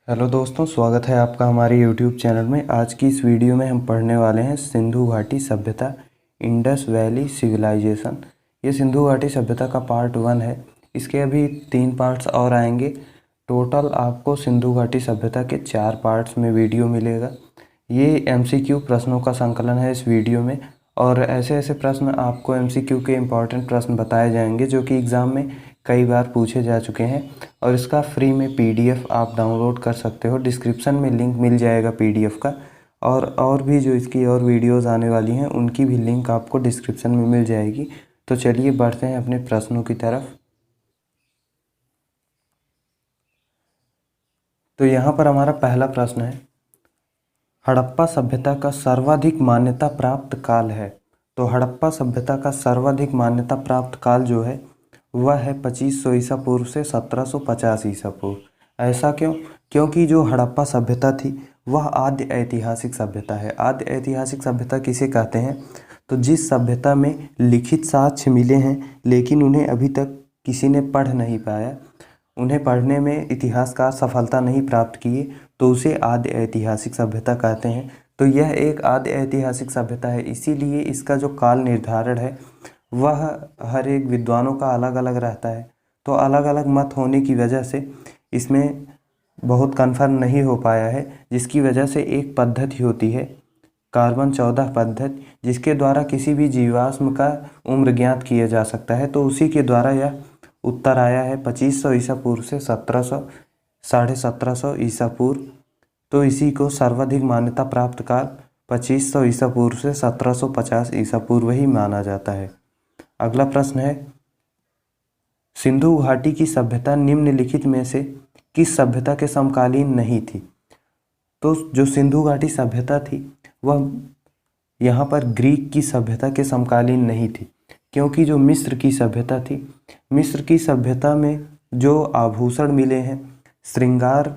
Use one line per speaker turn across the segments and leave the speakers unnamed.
Hello दोस्तों, स्वागत है आपका हमारे YouTube चैनल में। आज की इस वीडियो में हम पढ़ने वाले हैं सिंधु घाटी सभ्यता, इंडस वैली सिविलाइजेशन। ये सिंधु घाटी सभ्यता का पार्ट 1 है। इसके अभी 3 पार्ट्स और आएंगे। टोटल आपको सिंधु घाटी सभ्यता के 4 पार्ट्स में वीडियो मिलेगा। ये MCQ प्रश्नों का संकलन है इस वीडियो में, और ऐसे ऐसे प्रश्न आपको MCQ के इम्पॉर्टेंट प्रश्न बताए जाएंगे जो कि एग्ज़ाम में कई बार पूछे जा चुके हैं। और इसका फ्री में PDF आप डाउनलोड कर सकते हो। डिस्क्रिप्शन में लिंक मिल जाएगा PDF का, और भी जो इसकी और वीडियोस आने वाली हैं उनकी भी लिंक आपको डिस्क्रिप्शन में मिल जाएगी। तो चलिए बढ़ते हैं अपने प्रश्नों की तरफ। तो यहाँ पर हमारा पहला प्रश्न है, हड़प्पा सभ्यता का सर्वाधिक मान्यता प्राप्त काल है। तो हड़प्पा सभ्यता का सर्वाधिक मान्यता प्राप्त काल जो है वह है 2500 ईसा पूर्व से 1750 ईसा पूर्व। ऐसा क्यों? क्योंकि जो हड़प्पा सभ्यता थी वह आद्य ऐतिहासिक सभ्यता है। आद्य ऐतिहासिक सभ्यता किसे कहते हैं? तो जिस सभ्यता में लिखित साक्ष्य मिले हैं लेकिन उन्हें अभी तक किसी ने पढ़ नहीं पाया, उन्हें पढ़ने में इतिहासकार सफलता नहीं प्राप्त किए, तो उसे आद्य ऐतिहासिक सभ्यता कहते हैं। तो यह एक आद्य ऐतिहासिक सभ्यता है। इसीलिए इसका जो काल निर्धारण है वह हर एक विद्वानों का अलग अलग रहता है। तो अलग अलग मत होने की वजह से इसमें बहुत कन्फर्म नहीं हो पाया है, जिसकी वजह से एक पद्धति होती है कार्बन 14 पद्धति, जिसके द्वारा किसी भी जीवाश्म का उम्र ज्ञात किया जा सकता है। तो उसी के द्वारा यह उत्तर आया है 2500 ईसा पूर्व से 1700 ईसा पूर्व। तो इसी को सर्वाधिक मान्यता प्राप्त काल 2500 ईसा पूर्व से 1750 ईसा पूर्व ही माना जाता है। अगला प्रश्न है, सिंधु घाटी की सभ्यता निम्नलिखित में से किस सभ्यता के समकालीन नहीं थी? तो जो सिंधु घाटी सभ्यता थी वह यहाँ पर ग्रीक की सभ्यता के समकालीन नहीं थी, क्योंकि जो मिस्र की सभ्यता थी, मिस्र की सभ्यता में जो आभूषण मिले हैं, श्रृंगार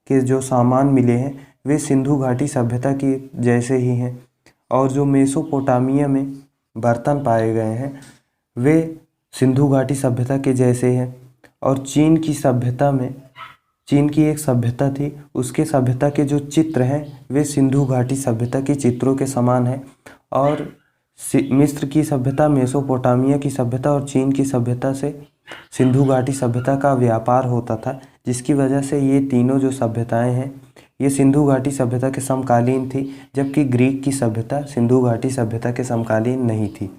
के जो सामान मिले हैं, वे सिंधु घाटी सभ्यता की जैसे ही हैं। और जो मेसोपोटामिया में बर्तन पाए गए हैं वे सिंधु घाटी सभ्यता के जैसे हैं। और चीन की सभ्यता में, चीन की एक सभ्यता थी, उसके सभ्यता के जो चित्र हैं वे सिंधु घाटी सभ्यता के चित्रों के समान हैं। और मिस्र की सभ्यता, मेसोपोटामिया की सभ्यता और चीन की सभ्यता से सिंधु घाटी सभ्यता का व्यापार होता था, जिसकी वजह से ये तीनों जो सभ्यताएं हैं ये सिंधु घाटी सभ्यता के समकालीन थी, जबकि ग्रीक की सभ्यता सिंधु घाटी सभ्यता के समकालीन नहीं थी।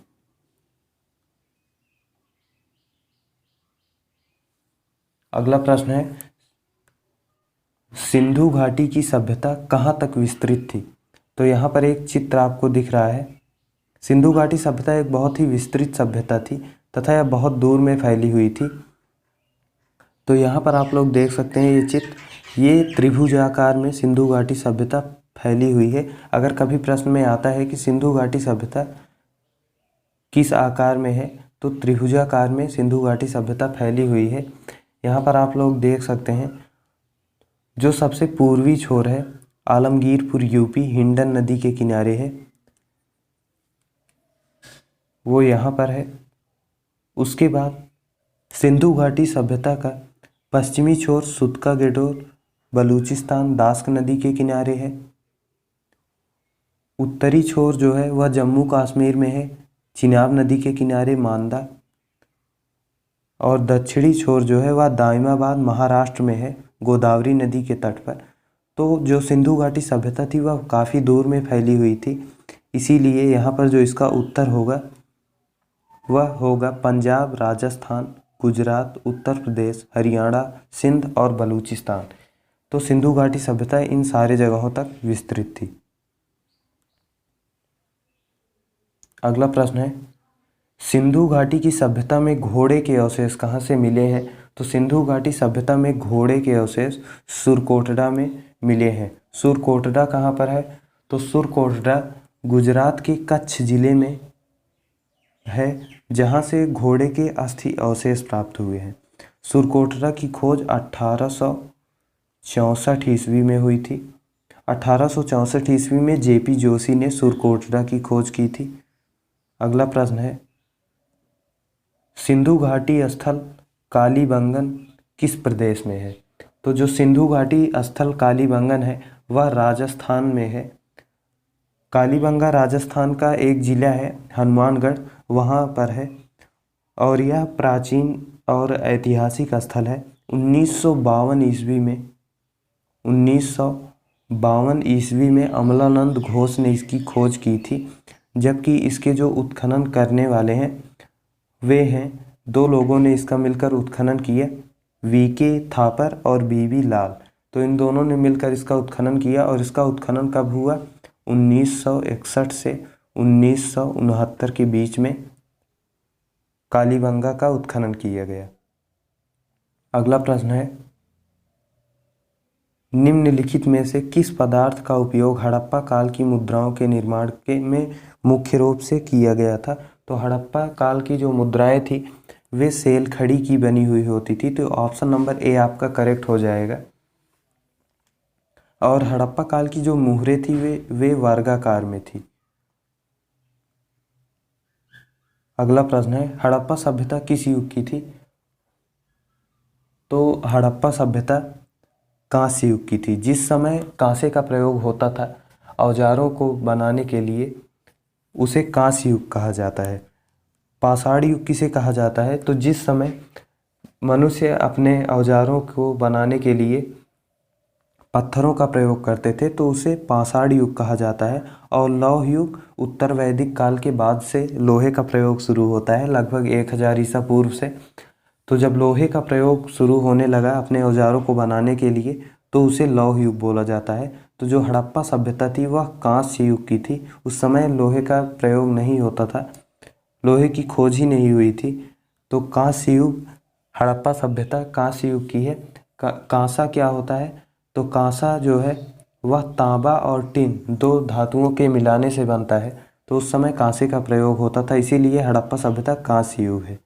अगला प्रश्न है, सिंधु घाटी की सभ्यता कहाँ तक विस्तृत थी? तो यहाँ पर एक चित्र आपको दिख रहा है। सिंधु घाटी सभ्यता एक बहुत ही विस्तृत सभ्यता थी तथा यह बहुत दूर में फैली हुई थी। तो यहाँ पर आप लोग देख सकते हैं ये चित्र, ये त्रिभुजाकार में सिंधु घाटी सभ्यता फैली हुई है। अगर कभी प्रश्न में आता है कि सिंधु घाटी सभ्यता किस आकार में है, तो त्रिभुजाकार में सिंधु घाटी सभ्यता फैली हुई है। यहाँ पर आप लोग देख सकते हैं जो सबसे पूर्वी छोर है आलमगीरपुर यूपी हिंडन नदी के किनारे है, वो यहाँ पर है। उसके बाद सिंधु घाटी सभ्यता का पश्चिमी छोर सुतका गेडोर बलूचिस्तान दास्क नदी के किनारे है। उत्तरी छोर जो है वह जम्मू कश्मीर में है, चिनाब नदी के किनारे मांदा। और दक्षिणी छोर जो है वह दाइमाबाद महाराष्ट्र में है, गोदावरी नदी के तट पर। तो जो सिंधु घाटी सभ्यता थी वह काफ़ी दूर में फैली हुई थी, इसीलिए यहाँ पर जो इसका उत्तर होगा वह होगा पंजाब, राजस्थान, गुजरात, उत्तर प्रदेश, हरियाणा, सिंध और बलूचिस्तान। तो सिंधु घाटी सभ्यता इन सारे जगहों तक विस्तृत थी। अगला प्रश्न है, सिंधु घाटी की सभ्यता में घोड़े के अवशेष कहाँ से मिले हैं? तो सिंधु घाटी सभ्यता में घोड़े के अवशेष सुरकोटड़ा में मिले हैं। सुरकोटड़ा कहाँ पर है? तो सुरकोटड़ा गुजरात के कच्छ जिले में है, जहाँ से घोड़े के अस्थि अवशेष प्राप्त हुए हैं। सुरकोटड़ा की खोज 1864 ईस्वी में हुई थी। 1864 ईस्वी में JP जोशी ने सुरकोटड़ा की खोज की थी। अगला प्रश्न है, सिंधु घाटी स्थल कालीबंगन किस प्रदेश में है? तो जो सिंधु घाटी स्थल कालीबंगन है वह राजस्थान में है। कालीबंगा राजस्थान का एक जिला है, हनुमानगढ़ वहाँ पर है, और यह प्राचीन और ऐतिहासिक स्थल है। 1952 ईस्वी में अमलानंद घोष ने इसकी खोज की थी, जबकि इसके जो उत्खनन करने वाले हैं वे हैं, दो लोगों ने इसका मिलकर उत्खनन किया, वीके थापर और बीबी लाल। तो इन दोनों ने मिलकर इसका उत्खनन किया, और इसका उत्खनन कब हुआ? 1961 से 1969 के बीच में कालीबंगा का उत्खनन किया गया। अगला प्रश्न है, निम्नलिखित में से किस पदार्थ का उपयोग हड़प्पा काल की मुद्राओं के निर्माण में मुख्य रूप से किया गया था? तो हड़प्पा काल की जो मुद्राएं थी वे सेल खड़ी की बनी हुई होती थी, तो ऑप्शन नंबर ए आपका करेक्ट हो जाएगा। और हड़प्पा काल की जो मुहरें थी वे वर्गाकार में थी। अगला प्रश्न है, हड़प्पा सभ्यता किस युग की थी? तो हड़प्पा सभ्यता कांस्य युग की थी। जिस समय कांसे का प्रयोग होता था औजारों को बनाने के लिए, उसे कांस्य युग कहा जाता है। पाषाण युग किसे कहा जाता है? तो जिस समय मनुष्य अपने औजारों को बनाने के लिए पत्थरों का प्रयोग करते थे तो उसे पाषाण युग कहा जाता है। और लौह युग उत्तर वैदिक काल के बाद से लोहे का प्रयोग शुरू होता है, लगभग 1000 ईसा पूर्व से। तो जब लोहे का प्रयोग शुरू होने लगा अपने औजारों को बनाने के लिए तो उसे लौह युग बोला जाता है। तो जो हड़प्पा सभ्यता थी वह कांस्य युग की थी। उस समय लोहे का प्रयोग नहीं होता था, लोहे की खोज ही नहीं हुई थी। तो कांस्य युग, हड़प्पा सभ्यता कांस्य युग की है। कांसा क्या होता है? तो कांसा जो है वह तांबा और टिन दो धातुओं के मिलाने से बनता है, तो उस समय कांसे का प्रयोग होता था, इसीलिए हड़प्पा सभ्यता कांस्य युग है।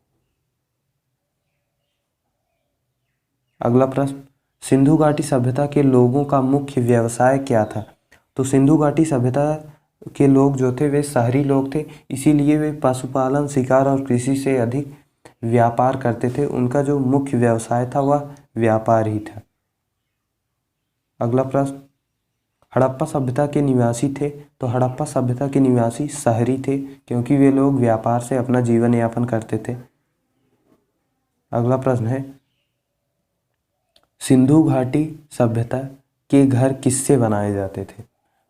अगला प्रश्न, सिंधु घाटी सभ्यता के लोगों का मुख्य व्यवसाय क्या था? तो सिंधु घाटी सभ्यता के लोग जो थे वे शहरी लोग थे, इसीलिए वे पशुपालन, शिकार और कृषि से अधिक व्यापार करते थे। उनका जो मुख्य व्यवसाय था वह व्यापार ही था। अगला प्रश्न, हड़प्पा सभ्यता के निवासी थे? तो हड़प्पा सभ्यता के निवासी शहरी थे, क्योंकि वे लोग व्यापार से अपना जीवन यापन करते थे। अगला प्रश्न है, सिंधु घाटी सभ्यता के घर किससे बनाए जाते थे?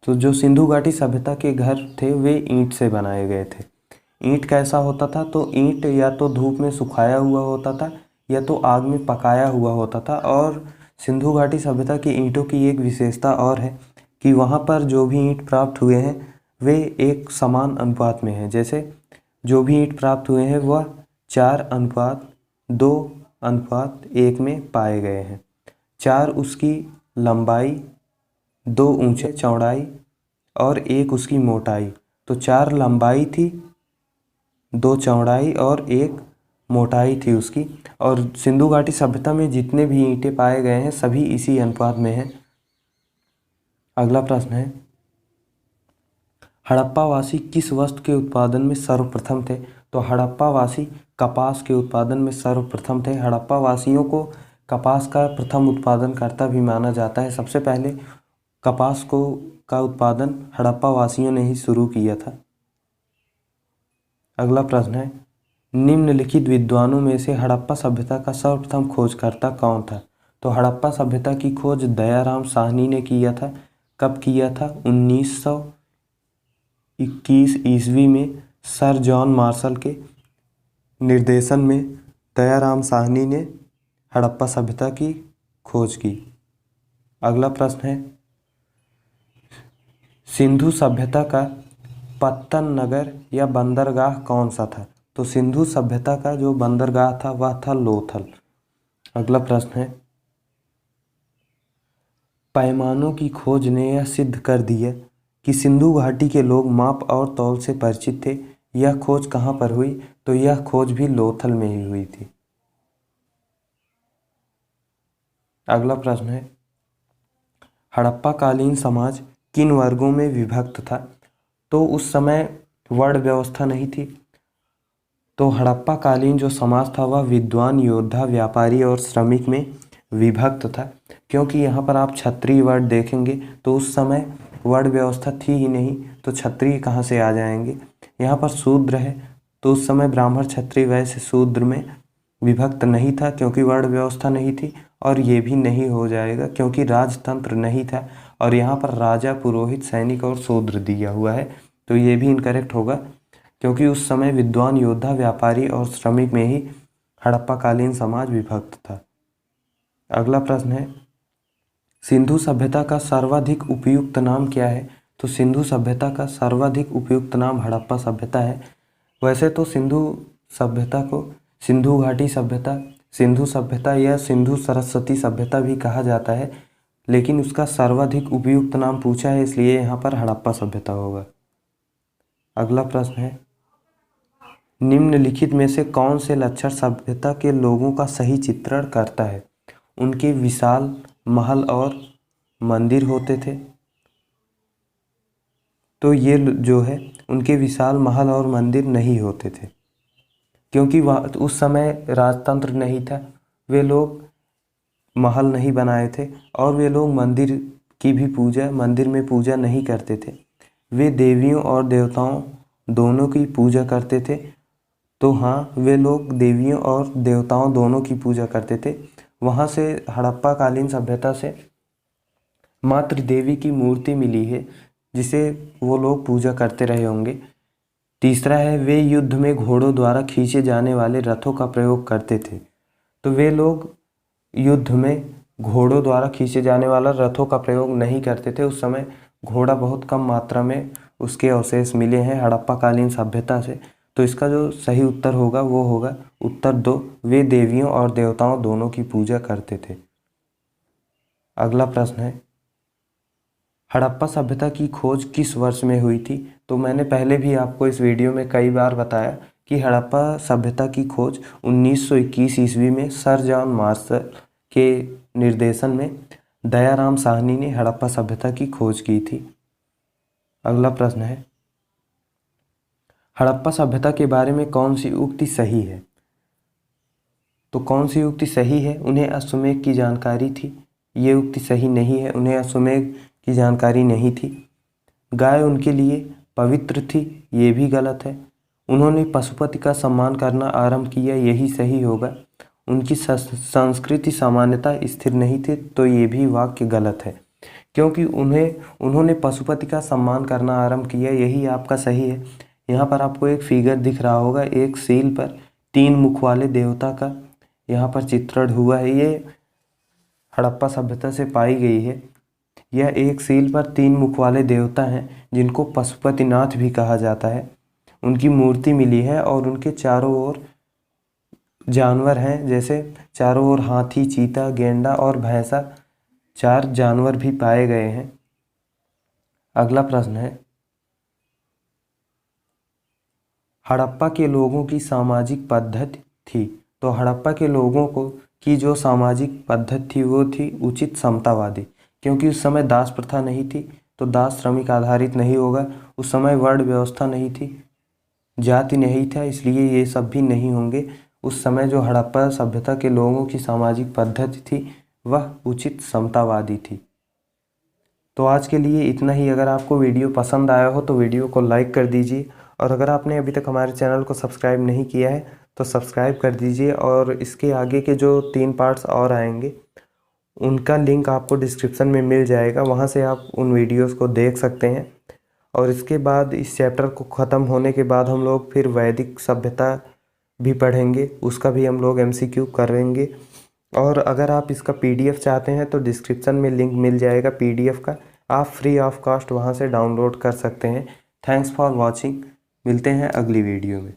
तो जो सिंधु घाटी सभ्यता के घर थे वे ईंट से बनाए गए थे। ईंट कैसा होता था? तो ईंट या तो धूप में सुखाया हुआ होता था या तो आग में पकाया हुआ होता था। और सिंधु घाटी सभ्यता की ईंटों की एक विशेषता और है कि वहाँ पर जो भी ईंट प्राप्त हुए हैं वे एक समान अनुपात में हैं। जैसे जो भी ईंट प्राप्त हुए हैं वह 4:2:1 में पाए गए हैं। 4 उसकी लंबाई, 2 ऊंचे चौड़ाई और 1 उसकी मोटाई। तो 4 लंबाई थी, 2 चौड़ाई और 1 मोटाई थी उसकी। और सिंधु घाटी सभ्यता में जितने भी ईंटें पाए गए हैं सभी इसी अनुपात में हैं। अगला प्रश्न है, हड़प्पावासी किस वस्तु के उत्पादन में सर्वप्रथम थे? तो हड़प्पावासी कपास के उत्पादन में सर्वप्रथम थे। हड़प्पावासियों को कपास का प्रथम उत्पादनकर्ता भी माना जाता है। सबसे पहले कपास का उत्पादन हड़प्पावासियों ने ही शुरू किया था। अगला प्रश्न है, निम्नलिखित विद्वानों में से हड़प्पा सभ्यता का सर्वप्रथम खोजकर्ता कौन था? तो हड़प्पा सभ्यता की खोज दयाराम साहनी ने किया था। कब किया था? 1921 ईस्वी में सर जॉन मार्शल के निर्देशन में दयाराम साहनी ने हड़प्पा सभ्यता की खोज की। अगला प्रश्न है, सिंधु सभ्यता का पत्तन नगर या बंदरगाह कौन सा था? तो सिंधु सभ्यता का जो बंदरगाह था वह था लोथल। अगला प्रश्न है, पैमानों की खोज ने यह सिद्ध कर दिया कि सिंधु घाटी के लोग माप और तौल से परिचित थे। यह खोज कहाँ पर हुई? तो यह खोज भी लोथल में ही हुई थी। अगला प्रश्न है, हड़प्पा कालीन समाज किन वर्गों में विभक्त था? तो उस समय वर्ण व्यवस्था नहीं थी। तो हड़प्पा कालीन जो समाज था वह विद्वान, योद्धा, व्यापारी और श्रमिक में विभक्त था। क्योंकि यहाँ पर आप क्षत्रिय वर्ड देखेंगे तो उस समय वर्ण व्यवस्था थी ही नहीं, तो क्षत्रिय कहाँ से आ जाएंगे। यहाँ पर शूद्र है तो उस समय ब्राह्मण क्षत्रिय वैश्य शूद्र में विभक्त नहीं था क्योंकि वर्ण व्यवस्था नहीं थी, और ये भी नहीं हो जाएगा क्योंकि राजतंत्र नहीं था, और यहाँ पर राजा पुरोहित सैनिक और शूद्र दिया हुआ है, तो ये भी इनकरेक्ट होगा क्योंकि उस समय विद्वान योद्धा व्यापारी और श्रमिक में ही हड़प्पाकालीन समाज विभक्त था। अगला प्रश्न है, सिंधु सभ्यता का सर्वाधिक उपयुक्त नाम क्या है। तो सिंधु सभ्यता का सर्वाधिक उपयुक्त नाम हड़प्पा सभ्यता है। वैसे तो सिंधु सभ्यता को सिंधु घाटी सभ्यता, सिंधु सभ्यता या सिंधु सरस्वती सभ्यता भी कहा जाता है, लेकिन उसका सर्वाधिक उपयुक्त नाम पूछा है इसलिए यहाँ पर हड़प्पा सभ्यता होगा। अगला प्रश्न है, निम्नलिखित में से कौन से लक्षण सभ्यता के लोगों का सही चित्रण करता है। उनके विशाल महल और मंदिर होते थे। तो ये जो है उनके विशाल महल और मंदिर नहीं होते थे क्योंकि वह उस समय राजतंत्र नहीं था, वे लोग महल नहीं बनाए थे और वे लोग मंदिर में पूजा नहीं करते थे। वे देवियों और देवताओं दोनों की पूजा करते थे। तो हाँ, वे लोग देवियों और देवताओं दोनों की पूजा करते थे। वहाँ से हड़प्पा कालीन सभ्यता से मात्र देवी की मूर्ति मिली है जिसे वो लोग पूजा करते रहे होंगे। तीसरा है, वे युद्ध में घोड़ों द्वारा खींचे जाने वाले रथों का प्रयोग करते थे। तो वे लोग युद्ध में घोड़ों द्वारा खींचे जाने वाला रथों का प्रयोग नहीं करते थे। उस समय घोड़ा बहुत कम मात्रा में उसके अवशेष मिले हैं हड़प्पा कालीन सभ्यता से। तो इसका जो सही उत्तर होगा वो होगा उत्तर 2, वे देवियों और देवताओं दोनों की पूजा करते थे। अगला प्रश्न है, हड़प्पा सभ्यता की खोज किस वर्ष में हुई थी। तो मैंने पहले भी आपको इस वीडियो में कई बार बताया कि हड़प्पा सभ्यता की खोज 1921 ईस्वी में सर जॉन मार्शल के निर्देशन में दयाराम साहनी ने हड़प्पा सभ्यता की खोज की थी। अगला प्रश्न है, हड़प्पा सभ्यता के बारे में कौन सी उक्ति सही है। तो कौन सी उक्ति सही है, उन्हें अश्वमेध की जानकारी थी। ये उक्ति सही नहीं है, उन्हें अश्वमेध की जानकारी नहीं थी। गाय उनके लिए पवित्र थी, ये भी गलत है। उन्होंने पशुपति का सम्मान करना आरंभ किया, यही सही होगा। उनकी संस्कृति सामान्यता स्थिर नहीं थी, तो ये भी वाक्य गलत है क्योंकि उन्होंने पशुपति का सम्मान करना आरंभ किया, यही आपका सही है। यहाँ पर आपको एक फिगर दिख रहा होगा, एक सील पर 3 मुख वाले देवता का यहाँ पर चित्रण हुआ है। ये हड़प्पा सभ्यता से पाई गई है। यह एक सील पर 3 मुख वाले देवता हैं जिनको पशुपतिनाथ भी कहा जाता है। उनकी मूर्ति मिली है और उनके चारों ओर जानवर हैं, जैसे चारों ओर हाथी, चीता, गेंडा और भैंसा 4 जानवर भी पाए गए हैं। अगला प्रश्न है, हड़प्पा के लोगों की सामाजिक पद्धति थी। तो हड़प्पा के लोगों की जो सामाजिक पद्धति थी वो थी उचित समतावादी, क्योंकि उस समय दास प्रथा नहीं थी, तो दास श्रमिक आधारित नहीं होगा। उस समय वर्ण व्यवस्था नहीं थी, जाति नहीं था, इसलिए ये सब भी नहीं होंगे। उस समय जो हड़प्पा सभ्यता के लोगों की सामाजिक पद्धति थी वह उचित समतावादी थी। तो आज के लिए इतना ही। अगर आपको वीडियो पसंद आया हो तो वीडियो को लाइक कर दीजिए, और अगर आपने अभी तक हमारे चैनल को सब्सक्राइब नहीं किया है तो सब्सक्राइब कर दीजिए। और इसके आगे के जो 3 पार्ट्स और आएंगे उनका लिंक आपको डिस्क्रिप्शन में मिल जाएगा, वहाँ से आप उन वीडियोस को देख सकते हैं। और इसके बाद इस चैप्टर को ख़त्म होने के बाद हम लोग फिर वैदिक सभ्यता भी पढ़ेंगे, उसका भी हम लोग MCQ करेंगे। और अगर आप इसका PDF चाहते हैं तो डिस्क्रिप्शन में लिंक मिल जाएगा PDF का, आप फ्री ऑफ कॉस्ट वहाँ से डाउनलोड कर सकते हैं। थैंक्स फॉर वॉचिंग, मिलते हैं अगली वीडियो में।